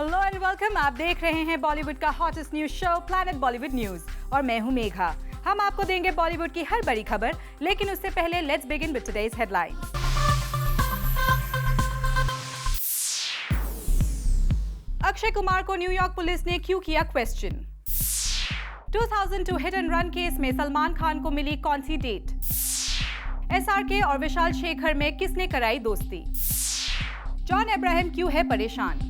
Hello and welcome. आप देख रहे हैं बॉलीवुड का hottest news show planet Bollywood news और मैं हूं मेघा। हम आपको देंगे बॉलीवुड की हर बड़ी खबर, लेकिन उससे पहले let's begin with today's headlines. Akshay Kumar को न्यूयॉर्क पुलिस ने क्यों किया question? 2002 hit and run case में सलमान खान को मिली कौन सी डेट? एसआरके और विशाल शेखर में किसने कराई दोस्ती? जॉन अब्राहम क्यों है परेशान?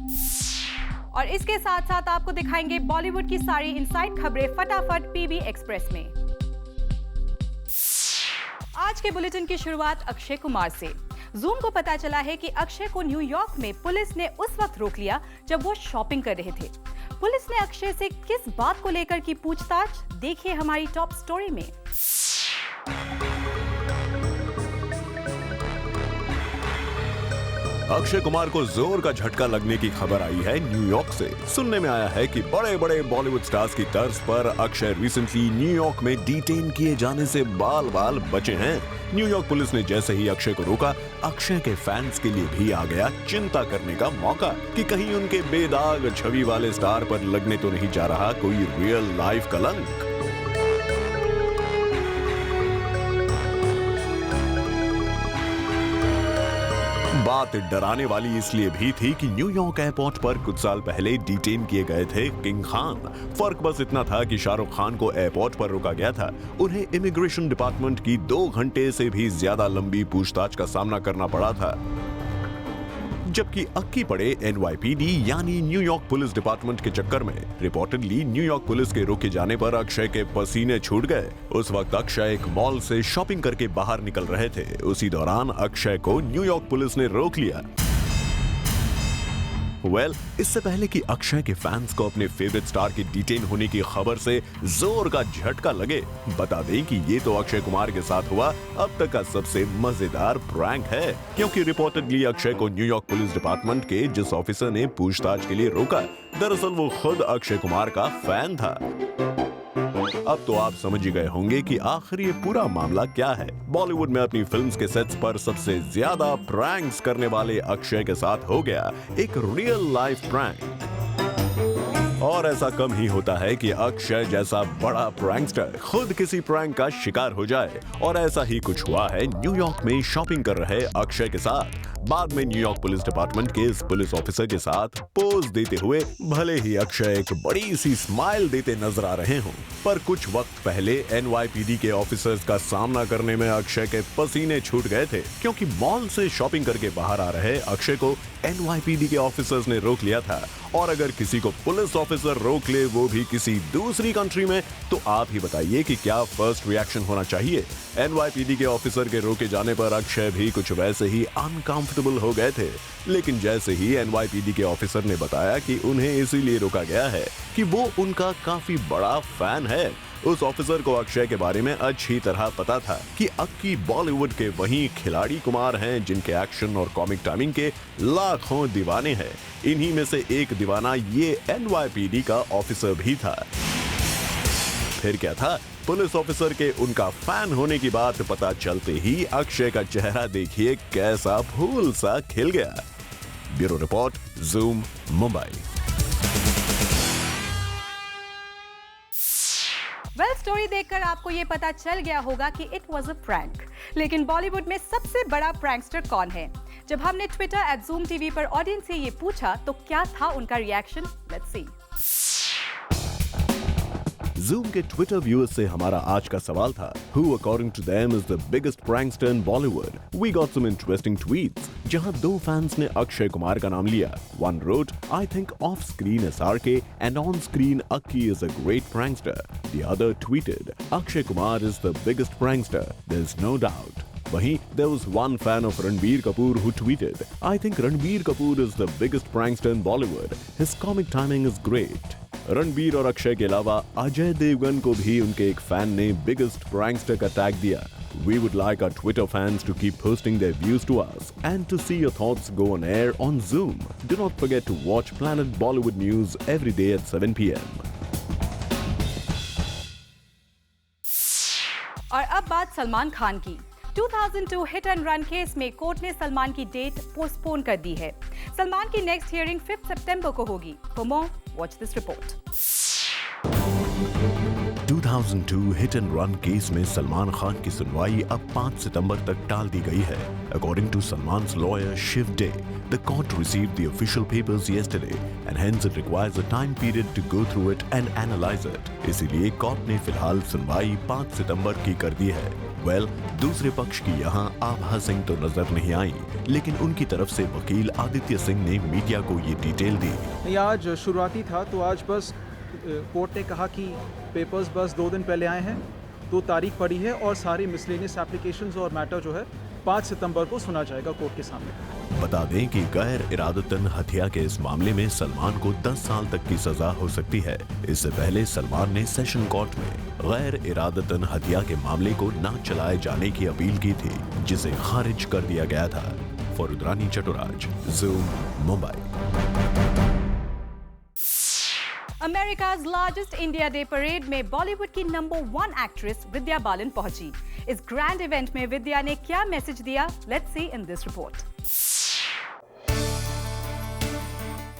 और इसके साथ साथ आपको दिखाएंगे बॉलीवुड की सारी इनसाइड खबरें फटाफट पीबी एक्सप्रेस में। आज के बुलेटिन की शुरुआत अक्षय कुमार से। जूम को पता चला है कि अक्षय को न्यूयॉर्क में पुलिस ने उस वक्त रोक लिया जब वो शॉपिंग कर रहे थे। पुलिस ने अक्षय से किस बात को लेकर की पूछताछ, देखिए हमारी टॉप स्टोरी में। अक्षय कुमार को जोर का झटका लगने की खबर आई है न्यूयॉर्क से। सुनने में आया है कि बड़े बड़े बॉलीवुड स्टार्स की तर्ज पर अक्षय रिसेंटली न्यूयॉर्क में डिटेन किए जाने से बाल बाल बचे हैं। न्यूयॉर्क पुलिस ने जैसे ही अक्षय को रोका, अक्षय के फैंस के लिए भी आ गया चिंता करने का मौका कि कहीं उनके बेदाग छवि वाले स्टार पर लगने तो नहीं जा रहा कोई रियल लाइफ कलंक। बात डराने वाली इसलिए भी थी कि न्यूयॉर्क एयरपोर्ट पर कुछ साल पहले डिटेन किए गए थे किंग खान। फर्क बस इतना था कि शाहरुख खान को एयरपोर्ट पर रोका गया था। उन्हें इमिग्रेशन डिपार्टमेंट की 2 घंटे से भी ज्यादा लंबी पूछताछ का सामना करना पड़ा था, जबकि अक्की पड़े NYPD यानी न्यूयॉर्क पुलिस डिपार्टमेंट के चक्कर में। रिपोर्टेडली न्यूयॉर्क पुलिस के रोके जाने पर अक्षय के पसीने छूट गए। उस वक्त अक्षय एक मॉल से शॉपिंग करके बाहर निकल रहे थे। उसी दौरान अक्षय को न्यूयॉर्क पुलिस ने रोक लिया। इससे पहले कि अक्षय के फैंस को अपने फेवरेट स्टार के डिटेन होने की खबर से जोर का झटका लगे, बता दें कि ये तो अक्षय कुमार के साथ हुआ अब तक का सबसे मजेदार प्रैंक है, क्योंकि रिपोर्टेडली अक्षय को न्यूयॉर्क पुलिस डिपार्टमेंट के जिस ऑफिसर ने पूछताछ के लिए रोका, दरअसल वो खुद अक्षय कुमार का फैन था। अब तो आप समझ ही गए होंगे कि आखिर ये पूरा मामला क्या है। बॉलीवुड में अपनी फिल्म्स के सेट्स पर सबसे ज्यादा प्रैंक्स करने वाले अक्षय के साथ हो गया एक रियल लाइफ प्रैंक। और ऐसा कम ही होता है कि अक्षय जैसा बड़ा प्रैंकस्टर खुद किसी प्रैंक का शिकार हो जाए, और ऐसा ही कुछ हुआ है न्यूयॉर्क में शॉपिंग कर रहे अक्षय के साथ। बाद में न्यूयॉर्क पुलिस डिपार्टमेंट के इस पुलिस ऑफिसर के साथ पोज देते हुए भले ही अक्षय एक बड़ी सी स्माइल देते नजर आ रहे हों, पर कुछ वक्त पहले NYPD के ऑफिसर्स का सामना करने में अक्षय के पसीने छूट गए थे, क्योंकि मॉल से शॉपिंग करके बाहर आ रहे अक्षय को NYPD के ऑफिसर्स ने रोक लिया था। और अगर किसी को पुलिस ऑफिसर रोक ले, वो भी किसी दूसरी कंट्री में, तो आप ही बताइए कि क्या फर्स्ट रिएक्शन होना चाहिए। NYPD के ऑफिसर के रोके जाने पर अक्षय भी कुछ वैसे ही अनकंफर्टेबल हो गए थे, लेकिन जैसे ही NYPD के ऑफिसर ने बताया कि उन्हें इसीलिए रोका गया है कि वो उनका काफी बड़ा फैन है, उस ऑफिसर को अक्षय के बारे में अच्छी तरह पता था कि अक्की बॉलीवुड के वही खिलाड़ी कुमार हैं जिनके एक्शन और कॉमिक टाइमिंग के लाखों दीवाने हैं। इन्हीं में से एक दीवाना ये NYPD का ऑफिसर भी था। फिर क्या था, पुलिस ऑफिसर के उनका फैन होने की बात पता चलते ही अक्षय का चेहरा देखिए कैसा फूल सा खिल गया। Bureau report, zoom, Mumbai. Story देखकर आपको ये पता चल गया होगा कि इट वाज अ प्रैंक। लेकिन बॉलीवुड में सबसे बड़ा प्रैंकस्टर कौन है? जब हमने ट्विटर @ZoomTV पर ऑडियंस से ये पूछा तो क्या था उनका रिएक्शन, लेट्स सी। जूम के ट्विटर व्यूअर्स से हमारा आज का सवाल था, Who according to them is the biggest prankster in Bollywood? We got some interesting tweets, जहां 2 फैंस ने अक्षय कुमार का नाम लिया। One wrote, I think off-screen SRK and on-screen Akki is a great prankster. The other tweeted, Akshay Kumar is the biggest prankster. There's no doubt. वहीं there was one fan of Ranbir Kapoor who tweeted, I think Ranbir Kapoor is the biggest prankster in Bollywood. His comic timing is great. Ranbir और अक्षय के अलावा अजय देवगन को भी उनके एक fan ने biggest prankster का टैग दिया। We would like our Twitter fans to keep posting their views to us and to see your thoughts go on air on Zoom. Do not forget to watch Planet Bollywood News every day at 7 p.m. और अब बात सलमान खान की। 2002 hit and run case में court ने सलमान की date postpone कर दी है। सलमान की नेक्स्ट हियरिंग 5 सितंबर को होगी। For more watch this report. 2002 hit and run case में सलमान खान की सुनवाई अब 5 सितंबर तक टाल दी गई है। According to Salman's lawyer Shiv Day, the court received the official papers yesterday and hence it requires a time period to go through it and analyze it. इसीलिए court ने फिलहाल सुनवाई 5 सितंबर की कर दी है। दूसरे पक्ष की यहाँ आभा सिंह तो नजर नहीं आई, लेकिन उनकी तरफ से वकील आदित्य सिंह ने मीडिया को ये डिटेल दी। ये आज शुरुआती था, तो आज बस कोर्ट ने कहा कि पेपर्स बस 2 दिन पहले आए हैं, 2 तारीख पड़ी है और सारी मिसलेनियस एप्लीकेशंस और मैटर जो है 5 सितंबर को सुना जाएगा कोर्ट के सामने। बता दें कि गैर इरादतन हत्या के इस मामले में सलमान को 10 साल तक की सजा हो सकती है। इससे पहले सलमान ने सेशन कोर्ट में गैर इरादतन हत्या के मामले को न चलाए जाने की अपील की थी, जिसे खारिज कर दिया गया था। फरुद्रानी चटुराज, Zoom, Mumbai. America's largest India Day parade में बॉलीवुड की नंबर 1 एक्ट्रेस विद्या बालन पहुंची। इस ग्रैंड इवेंट में विद्या ने क्या मैसेज दिया? Let's see in this report.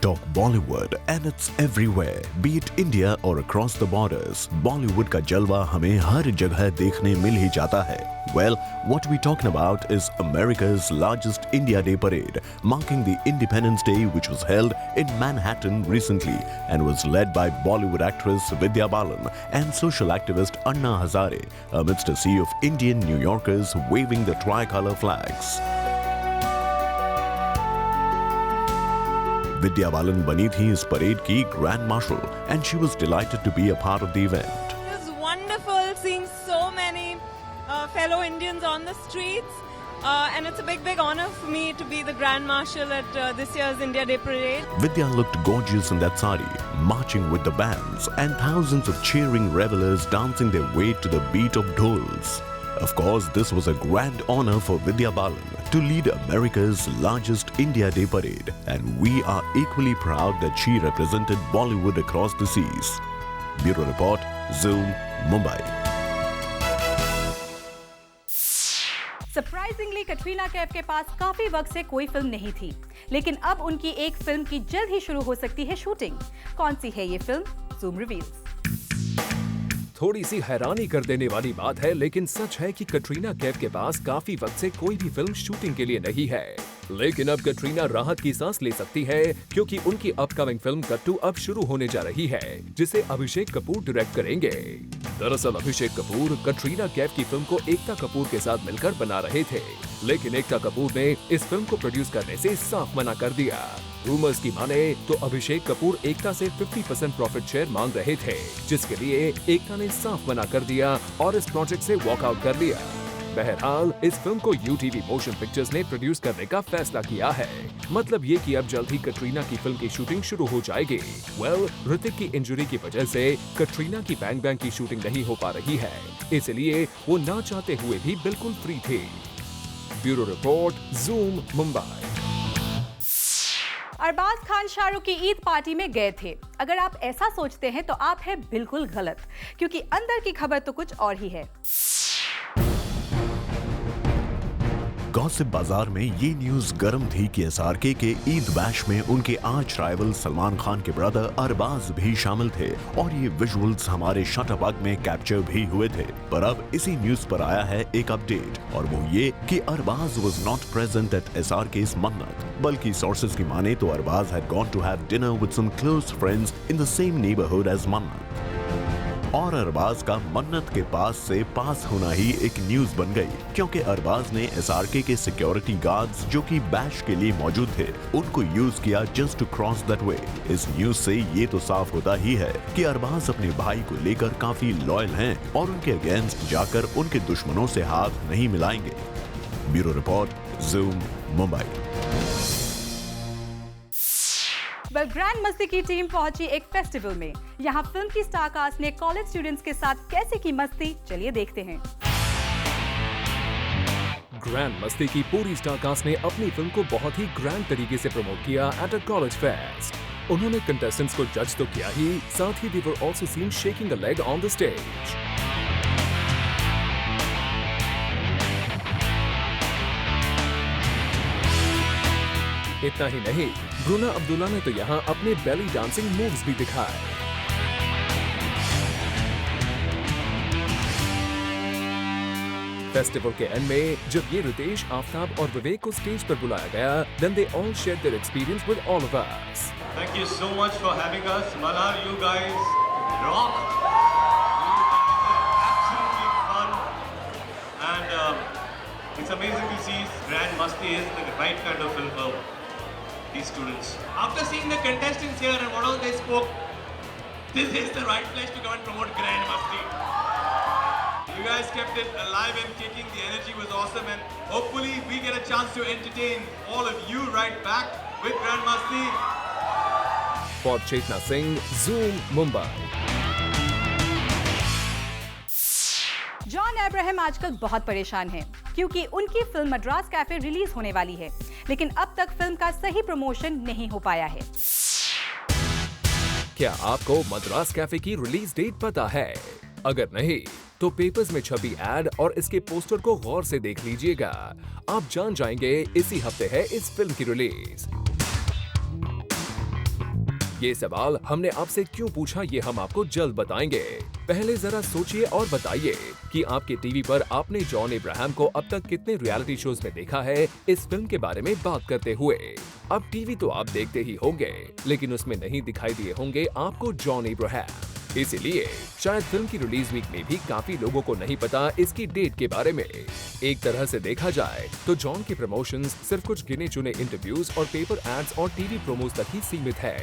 Talk Bollywood and it's everywhere, be it India or across the borders. Bollywood का जलवा हमें हर जगह देखने मिल ही जाता है। Well, what we talking about is America's largest India Day parade, marking the Independence Day, which was held in Manhattan recently and was led by Bollywood actress Vidya Balan and social activist Anna Hazare amidst a sea of Indian New Yorkers waving the tricolor flags. Vidya Balan बनी थी इस parade की grand marshal and she was delighted to be a part of the event. It was wonderful seeing so many fellow Indians on the streets and it's a big honor for me to be the Grand Marshal at this year's India Day Parade. Vidya looked gorgeous in that sari, marching with the bands and thousands of cheering revelers dancing their way to the beat of dhols. Of course, this was a grand honor for Vidya Balan to lead America's largest India Day parade, and we are equally proud that she represented Bollywood across the seas. Bureau Report, Zoom, Mumbai. Surprisingly Katrina Kaif के पास काफी वक्त से कोई film नहीं थी, लेकिन अब उनकी एक फिल्म की जल्द ही शुरू हो सकती है शूटिंग। कौन सी है ये फिल्म? Zoom reveals. थोड़ी सी हैरानी कर देने वाली बात है, लेकिन सच है कि कटरीना कैफ के पास काफी वक्त से कोई भी फिल्म शूटिंग के लिए नहीं है। लेकिन अब कटरीना राहत की सांस ले सकती है, क्योंकि उनकी अपकमिंग फिल्म कट्टू अब शुरू होने जा रही है, जिसे अभिषेक कपूर डायरेक्ट करेंगे। दरअसल अभिषेक कपूर कटरीना कैफ की फिल्म को एकता कपूर के साथ मिलकर बना रहे थे, लेकिन एकता कपूर ने इस फिल्म को प्रोड्यूस करने से साफ मना कर दिया। रूमर्स की माने तो अभिषेक कपूर एकता से 50% प्रॉफिट शेयर मांग रहे थे, जिसके लिए एकता ने साफ मना कर दिया और इस प्रोजेक्ट से वॉकआउट कर लिया। बहरहाल इस फिल्म को UTV मोशन पिक्चर्स ने प्रोड्यूस करने का फैसला किया है। मतलब ये कि अब जल्द ही कटरीना की फिल्म की शूटिंग शुरू हो जाएगी। ऋतिक की इंजरी की वजह से कटरीना की बैंग बैंग की शूटिंग नहीं हो पा रही है, इसलिए वो ना चाहते हुए भी बिल्कुल फ्री थे। Bureau report, Zoom, Mumbai. Arbaaz Khan Shahrukh की ईद पार्टी में गए थे। अगर आप ऐसा सोचते हैं तो आप हैं बिल्कुल गलत, क्योंकि अंदर की खबर तो कुछ और ही है। गॉसिप बाजार में ये न्यूज गर्म थी कि SRK के ईद बैश में उनके आर्च राइवल सलमान खान के ब्रदर अरबाज भी शामिल थे और ये विजुअल्स हमारे शटरबग में कैप्चर भी हुए थे। पर अब इसी न्यूज पर आया है एक अपडेट, और वो ये कि Arbaaz was not present at SRK's Mannat, बल्कि सोर्सेज की माने तो Arbaaz had gone to have dinner with some close friends in the same neighbourhood as Mannat. और अरबाज का मन्नत के पास से पास होना ही एक न्यूज बन गई, क्योंकि अरबाज ने SRK के सिक्योरिटी गार्ड्स जो कि बैश के लिए मौजूद थे, उनको यूज किया just to cross that way. इस न्यूज से ये तो साफ होता ही है कि अरबाज अपने भाई को लेकर काफी लॉयल हैं और उनके अगेंस्ट जाकर उनके दुश्मनों से हाथ नहीं मिलाएंगे। Bureau report, Zoom, Mumbai. Grand मस्ती की टीम पहुंची एक फेस्टिवल में। यहाँ फिल्म की स्टार कास्ट ने कॉलेज स्टूडेंट्स के साथ कैसे की मस्ती, चलिए देखते हैं। ग्रैंड मस्ती की पूरी स्टार कास्ट ने अपनी फिल्म को बहुत ही ग्रैंड तरीके से प्रमोट किया एट अ कॉलेज फेस्ट। उन्होंने कंटेस्टेंट्स को जज तो किया ही, साथ ही they were also seen shaking a leg on the stage. इतना ही नहीं, ब्रूना अब्दुल्ला ने तो यहाँ अपने बेली डांसिंग मूव्स भी दिखाए। फेस्टिवल के एंड में जब ये रितेश, आफ्ताब और विवेक को स्टेज पर बुलाया गया, then they all shared their experience with all of us. Thank you so much for having us. Malhar, you guys rock. Absolutely fun. And it's amazing to see Grand Masti is the right kind of film for these students. After seeing the contestants here and what all they spoke, this is the right place to come and promote Grand Masti. You guys kept it alive and kicking. The energy was awesome, and hopefully we get a chance to entertain all of you right back with Grand Masti. For Chetna Singh, Zoom, Mumbai. John Abraham आजकल बहुत परेशान हैं क्योंकि उनकी film Madras cafe release होने वाली है, लेकिन अब तक फिल्म का सही प्रमोशन नहीं हो पाया है। क्या आपको मद्रास कैफे की रिलीज डेट पता है? अगर नहीं, तो पेपर्स में छपी एड और इसके पोस्टर को गौर से देख लीजिएगा। आप जान जाएंगे इसी हफ्ते है इस फिल्म की रिलीज। ये सवाल हमने आपसे क्यों पूछा, ये हम आपको जल्द बताएंगे। पहले जरा सोचिए और बताइए कि आपके टीवी पर आपने जॉन अब्राहम को अब तक कितने रियलिटी शोज में देखा है इस फिल्म के बारे में बात करते हुए। अब टीवी तो आप देखते ही होंगे, लेकिन उसमें नहीं दिखाई दिए होंगे आपको जॉन अब्राहम। इसीलिए शायद फिल्म की रिलीज वीक में भी काफी लोगों को नहीं पता इसकी डेट के बारे में। एक तरह से देखा जाए तो जॉन के प्रमोशंस सिर्फ कुछ गिने चुने इंटरव्यूज और पेपर एड्स और टीवी प्रोमोज तक ही सीमित है।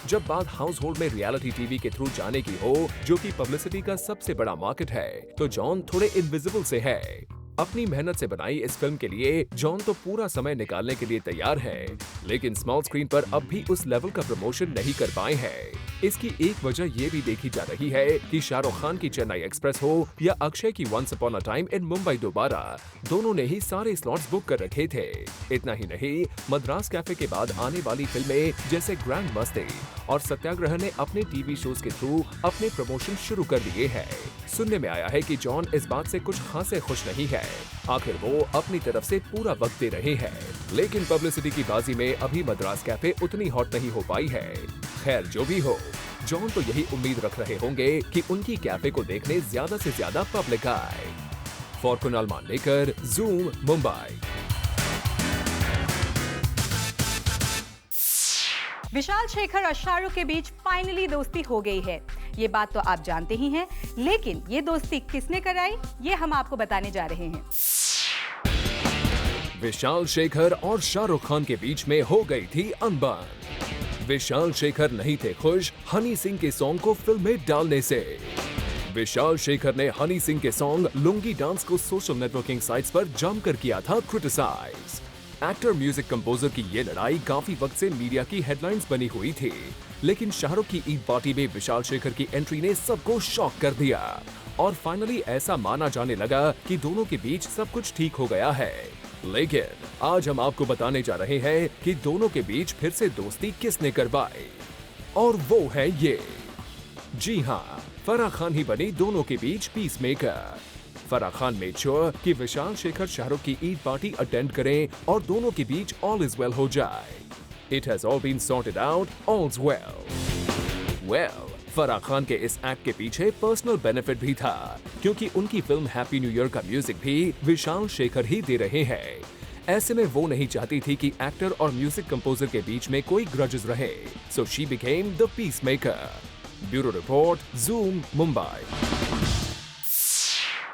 जब बात हाउस होल्ड में रियलिटी टीवी के थ्रू जाने की हो, जो कि पब्लिसिटी का सबसे बड़ा मार्केट है, तो जॉन थोड़े इनविजिबल से है। अपनी मेहनत से बनाई इस फिल्म के लिए जॉन तो पूरा समय निकालने के लिए तैयार है, लेकिन स्मॉल स्क्रीन पर अब भी उस लेवल का प्रमोशन नहीं कर पाए हैं। इसकी एक वजह ये भी देखी जा रही है कि शाहरुख खान की चेन्नई एक्सप्रेस हो या अक्षय की once upon a time in Mumbai दोबारा, दोनों ने ही सारे स्लॉट्स बुक कर रखे थे। इतना ही नहीं, मद्रास कैफे के बाद आने वाली फिल्में जैसे ग्रैंड मस्ती और सत्याग्रह ने अपने टीवी शोज के थ्रू अपने प्रमोशन शुरू कर दिए हैं। सुनने में आया है कि जॉन इस बात से कुछ खासे खुश नहीं है। आखिर वो अपनी तरफ से पूरा वक्त दे रहे हैं, लेकिन पब्लिसिटी की बाजी में अभी मद्रास कैफे उतनी हॉट नहीं हो पाई है। खैर जो भी हो, जॉन तो यही उम्मीद रख रहे होंगे कि उनकी कैफे को देखने ज्यादा से ज्यादा पब्लिक आए। For Kunal Mandlekar, Zoom, Mumbai. विशाल शेखर और शाहरुख के बीच फाइनली दोस्ती हो गई है, ये बात तो आप जानते ही हैं, लेकिन ये दोस्ती किसने कराई, ये हम आपको बताने जा रहे हैं। विशाल शेखर और शाहरुख खान के बीच में हो गई थी अनबन। विशाल शेखर नहीं थे खुश हनी सिंह के सॉन्ग को फिल्म में डालने से। विशाल शेखर ने हनी सिंह के सॉन्ग लुंगी डांस को सोशल नेटवर्किंग साइट्स पर जमकर किया था क्रिटिसाइज। एक्टर म्यूजिक कंपोजर की ये लड़ाई काफी वक्त से मीडिया की हेडलाइंस बनी हुई थी, लेकिन शाहरुख की ईद पार्टी में विशाल शेखर की एंट्री ने सबको शॉक कर दिया और फाइनली ऐसा माना जाने लगा कि दोनों के बीच सब कुछ ठीक हो गया है। लेकिन आज हम आपको बताने जा रहे हैं कि दोनों के बीच फिर से दोस्ती किसने करवाई, और वो है ये। जी हाँ, फराह खान ही बनी दोनों के बीच peacemaker. Farah Khan made sure कि विशाल शेखर शाहरुख की ईद पार्टी अटेंड करें और दोनों के बीच ऑल इज वेल हो जाए। It has all been sorted out, all's well. Well, Farah Khan के इस एक्ट के पीछे पर्सनल बेनिफिट भी था, क्योंकि उनकी फिल्म हैप्पी न्यू ईयर का म्यूजिक भी विशाल शेखर ही दे रहे हैं। ऐसे में वो नहीं चाहती थी कि एक्टर और म्यूजिक कंपोजर के बीच में कोई ग्रजेस रहे, so she became the peacemaker. Bureau report, zoom, Mumbai.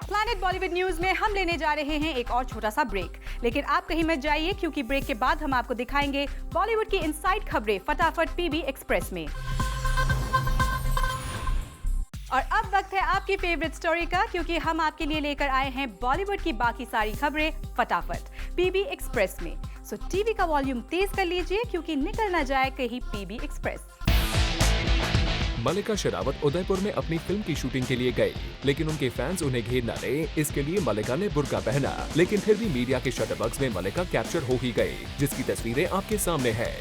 Planet Bollywood news में हम लेने जा रहे हैं एक और छोटा सा ब्रेक, लेकिन आप कहीं मत जाइए क्योंकि ब्रेक के बाद हम आपको दिखाएंगे बॉलीवुड की इनसाइड खबरें फटाफट पीबी एक्सप्रेस में। और अब वक्त है आपकी फेवरेट स्टोरी का, क्योंकि हम आपके लिए लेकर आए हैं बॉलीवुड की बाकी सारी खबरें फटाफट पीबी एक्सप्रेस में। सो टीवी का वॉल्यूम तेज कर लीजिए क्योंकि निकल ना जाए कहीं पीबी एक्सप्रेस। मल्लिका शेरावत उदयपुर में अपनी फिल्म की शूटिंग के लिए गई, लेकिन उनके फैंस उन्हें घेर न ले, इसके लिए मल्लिका ने बुर्का पहना, लेकिन फिर भी मीडिया के शटर बॉक्स में मल्लिका कैप्चर हो ही गई, जिसकी तस्वीरें आपके सामने है।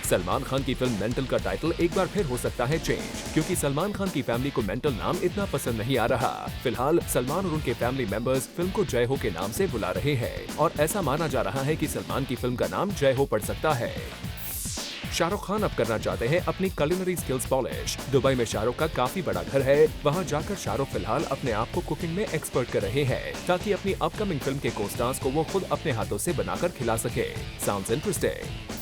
सलमान खान की फिल्म मेंटल का टाइटल एक बार फिर हो सकता है चेंज, क्योंकि सलमान खान की फैमिली को मेंटल नाम इतना पसंद नहीं आ रहा। फिलहाल सलमान और उनके फैमिली मेंबर्स फिल्म को जय हो के नाम से बुला रहे हैं और ऐसा माना जा रहा है कि सलमान की फिल्म का नाम जय हो पड़ सकता है। शाहरुख खान अब करना चाहते हैं अपनी कुलिनरी स्किल्स पॉलिश। दुबई में शाहरुख का काफी बड़ा घर है, वहां जाकर शाहरुख फिलहाल अपने आप को कुकिंग में एक्सपर्ट कर रहे हैं ताकि अपनी अपकमिंग फिल्म के को-स्टार्स को वो खुद अपने हाथों से बनाकर खिला सके। Sounds interesting.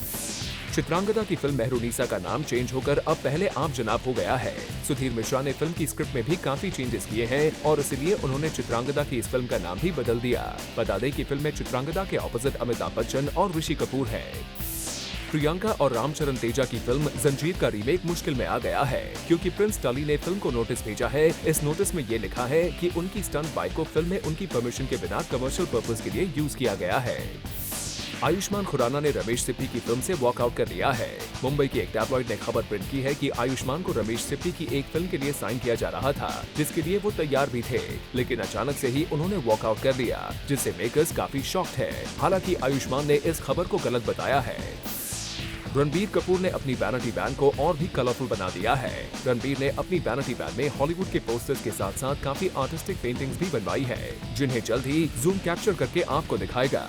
चित्रांगदा की फिल्म मेहरुनिसा का नाम चेंज होकर अब पहले आप जनाब हो गया है। सुधीर मिश्रा ने फिल्म की स्क्रिप्ट में भी काफी चेंजेस किए हैं और इसलिए उन्होंने चित्रांगदा की इस फिल्म का नाम भी बदल दिया। बता दें कि फिल्म में चित्रांगदा के ऑपोजिट अमिताभ बच्चन और ऋषि कपूर है। प्रियंका और रामचरण तेजा की फिल्म जंजीर का रीमेक मुश्किल में आ गया है, क्योंकि प्रिंस टली ने फिल्म को नोटिस भेजा है। इस नोटिस में ये लिखा है कि उनकी स्टंट बाइक को फिल्म में उनकी परमिशन के बिना कमर्शियल पर्पस के लिए यूज किया गया है। आयुष्मान खुराना ने रमेश सिप्पी की फिल्म से वॉकआउट कर लिया है। मुंबई की एक टैबलॉइड ने खबर प्रिंट की है कि आयुष्मान को रमेश सिप्पी की एक फिल्म के लिए साइन किया जा रहा था, जिसके लिए वो तैयार भी थे, लेकिन अचानक से ही उन्होंने वॉकआउट कर लिया, जिससे मेकर्स काफी शॉक्ड है। हालांकि आयुष्मान ने इस खबर को गलत बताया है। रणबीर कपूर ने अपनी वैनिटी वैन को और भी कलरफुल बना दिया है। रणबीर ने अपनी वैनिटी वैन में हॉलीवुड के पोस्टर्स के साथ साथ काफी आर्टिस्टिक पेंटिंग्स भी बनवाई है, जिन्हें जल्द ही जूम कैप्चर करके आपको दिखाएगा।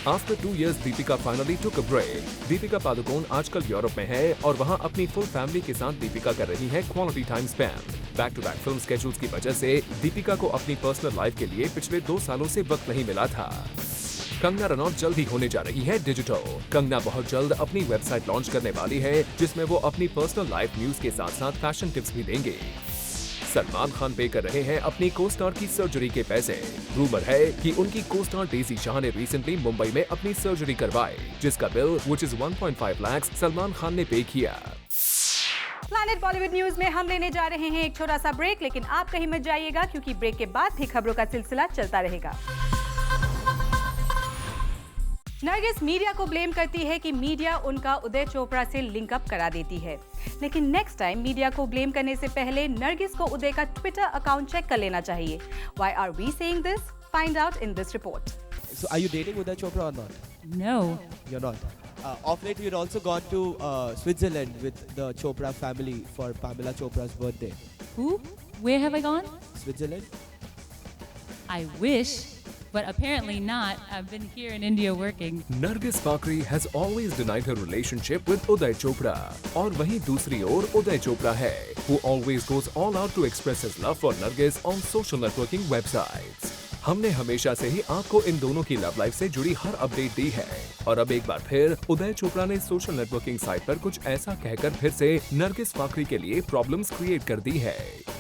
After 2 years, Deepika finally took a break. Deepika Padukone आजकल यूरोप में है और वहां अपनी फुल फैमिली के साथ दीपिका कर रही है quality time spend. Back to back film schedules की वजह से दीपिका को अपनी पर्सनल लाइफ के लिए पिछले 2 सालों से वक्त नहीं मिला था। कंगना रनौत जल्द ही होने जा रही है डिजिटल। कंगना बहुत जल्द अपनी वेबसाइट लॉन्च करने वाली है, जिसमें वो अपनी पर्सनल लाइफ न्यूज के साथ साथ फैशन टिप्स भी देंगे। सलमान खान पे कर रहे हैं अपनी को-स्टार की सर्जरी के पैसे। रूमर है कि उनकी को-स्टार डेजी शाह ने रिसेंटली मुंबई में अपनी सर्जरी करवाई, जिसका bill which is 1.5 lakh Salman Khan ने पे किया। प्लैनेट बॉलीवुड न्यूज में हम लेने जा रहे हैं एक छोटा सा ब्रेक, लेकिन आप कहीं मत जाइएगा क्योंकि ब्रेक के बाद भी खबरों का सिलसिला चलता रहेगा। नरगिस मीडिया को ब्लेम करती है कि मीडिया उनका उदय चोपड़ा से लिंक अप करा देती है, लेकिन नेक्स्ट टाइम मीडिया को ब्लेम करने से पहले नरगिस को उदय का ट्विटर अकाउंट चेक कर लेना चाहिए। Why are we saying this? Find out in this report. So are you dating Uday Chopra or not? No. You're not. Of late, you'd also gone to Switzerland with the Chopra family for Pamela Chopra's birthday. Who? Where have I gone? Switzerland? I wish, but apparently not. I've been here in India working. Nargis Fakhri has always denied her relationship with Uday Chopra. और वहीं दूसरी ओर उदय चोपड़ा है, who always goes all out to express his love for Nargis on social networking websites. हमने हमेशा से ही आपको इन दोनों की लव लाइफ से जुड़ी हर अपडेट दी है और अब एक बार फिर उदय चोपड़ा ने सोशल नेटवर्किंग साइट पर कुछ ऐसा कहकर फिर से नरगिस फाखरी के लिए प्रॉब्लम्स क्रिएट कर दी है।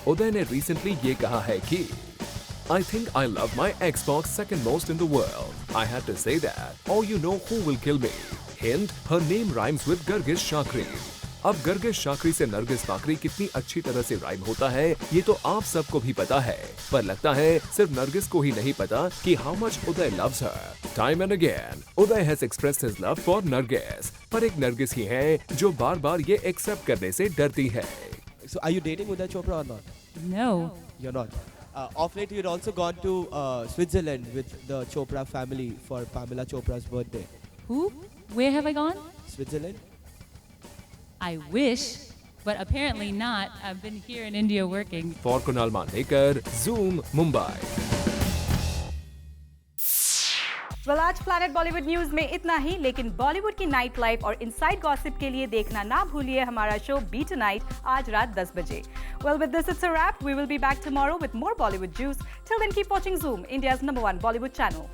उदय ने रिसेंटली ये कहा है कि I think I love my Xbox second most in the world. I had to say that, or you know who will kill me. Hint, her name rhymes with Gargish Shakri. अब Gargash शाकरी से नरगिस फाखरी कितनी अच्छी तरह से rhyme होता है ये तो आप सबको भी पता है, पर लगता है सिर्फ नरगिस को ही नहीं पता कि how much Uday loves her. Time and again Uday has expressed his love for Nargis, पर एक नरगिस ही है जो बार बार ये एक्सेप्ट करने से डरती है। So are you dating Uday Chopra or not? No. You're not. Of late, you'd also gone to Switzerland with the Chopra family for Pamela Chopra's birthday. Who? Where have I gone? Switzerland? I wish, but apparently not. I've been here in India working. For Kunal Mandekar, Zoom, Mumbai. Well, आज planet Bollywood news में इतना ही, लेकिन बॉलीवुड की night life और inside gossip के लिए देखना ना भूलिए हमारा शो बी टुनाइट आज रात 10 बजे। Well, with this it's a wrap. We will be back tomorrow with more Bollywood juice. Till then, keep watching Zoom, India's #1 Bollywood channel.